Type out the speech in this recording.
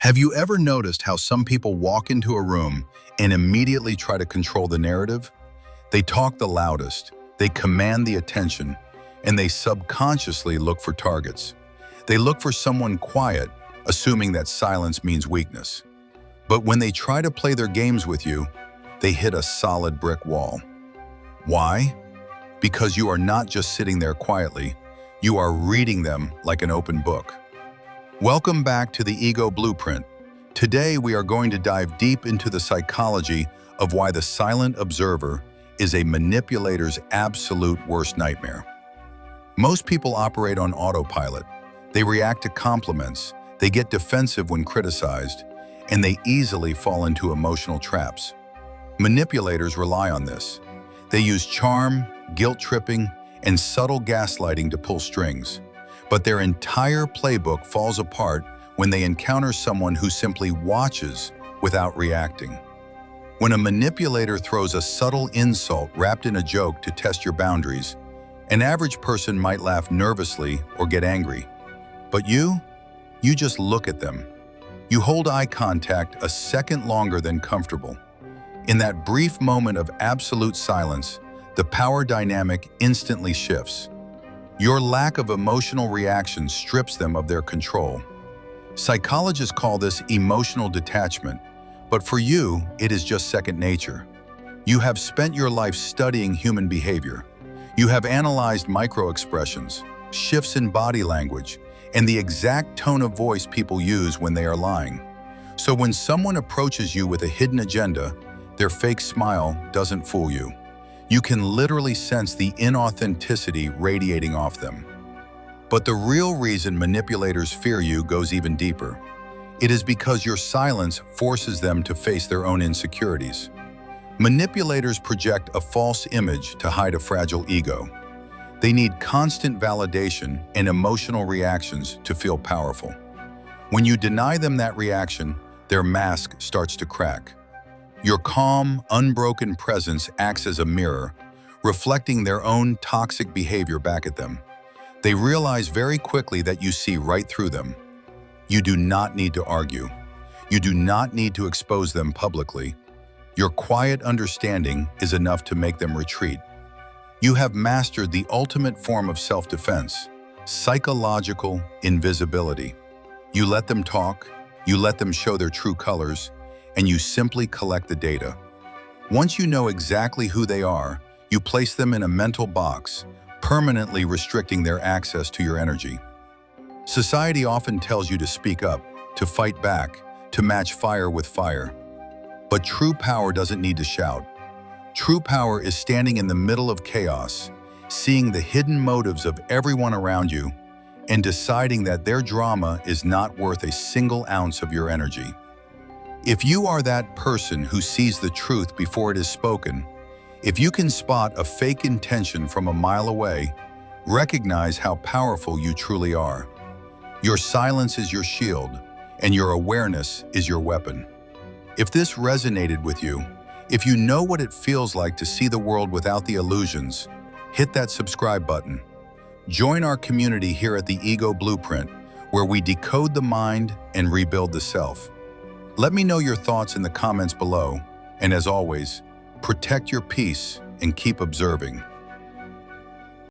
Have you ever noticed how some people walk into a room and immediately try to control the narrative? They talk the loudest, they command the attention, and they subconsciously look for targets. They look for someone quiet, assuming that silence means weakness. But when they try to play their games with you, they hit a solid brick wall. Why? Because you are not just sitting there quietly, you are reading them like an open book. Welcome back to the Ego Blueprint. Today we are going to dive deep into the psychology of why the silent observer is a manipulator's absolute worst nightmare. Most people operate on autopilot. They react to compliments, they get defensive when criticized, and they easily fall into emotional traps. Manipulators rely on this. They use charm, guilt-tripping, and subtle gaslighting to pull strings. But their entire playbook falls apart when they encounter someone who simply watches without reacting. When a manipulator throws a subtle insult wrapped in a joke to test your boundaries, an average person might laugh nervously or get angry. But you just look at them. You hold eye contact a second longer than comfortable. In that brief moment of absolute silence, the power dynamic instantly shifts. Your lack of emotional reaction strips them of their control. Psychologists call this emotional detachment, but for you, it is just second nature. You have spent your life studying human behavior. You have analyzed microexpressions, shifts in body language, and the exact tone of voice people use when they are lying. So when someone approaches you with a hidden agenda, their fake smile doesn't fool you. You can literally sense the inauthenticity radiating off them. But the real reason manipulators fear you goes even deeper. It is because your silence forces them to face their own insecurities. Manipulators project a false image to hide a fragile ego. They need constant validation and emotional reactions to feel powerful. When you deny them that reaction, their mask starts to crack. Your calm, unbroken presence acts as a mirror, reflecting their own toxic behavior back at them. They realize very quickly that you see right through them. You do not need to argue. You do not need to expose them publicly. Your quiet understanding is enough to make them retreat. You have mastered the ultimate form of self-defense, psychological invisibility. You let them talk, you let them show their true colors, and you simply collect the data. Once you know exactly who they are, you place them in a mental box, permanently restricting their access to your energy. Society often tells you to speak up, to fight back, to match fire with fire. But true power doesn't need to shout. True power is standing in the middle of chaos, seeing the hidden motives of everyone around you, and deciding that their drama is not worth a single ounce of your energy. If you are that person who sees the truth before it is spoken, if you can spot a fake intention from a mile away, recognize how powerful you truly are. Your silence is your shield, and your awareness is your weapon. If this resonated with you, if you know what it feels like to see the world without the illusions, hit that subscribe button. Join our community here at the Ego Blueprint, where we decode the mind and rebuild the self. Let me know your thoughts in the comments below, and as always, protect your peace and keep observing.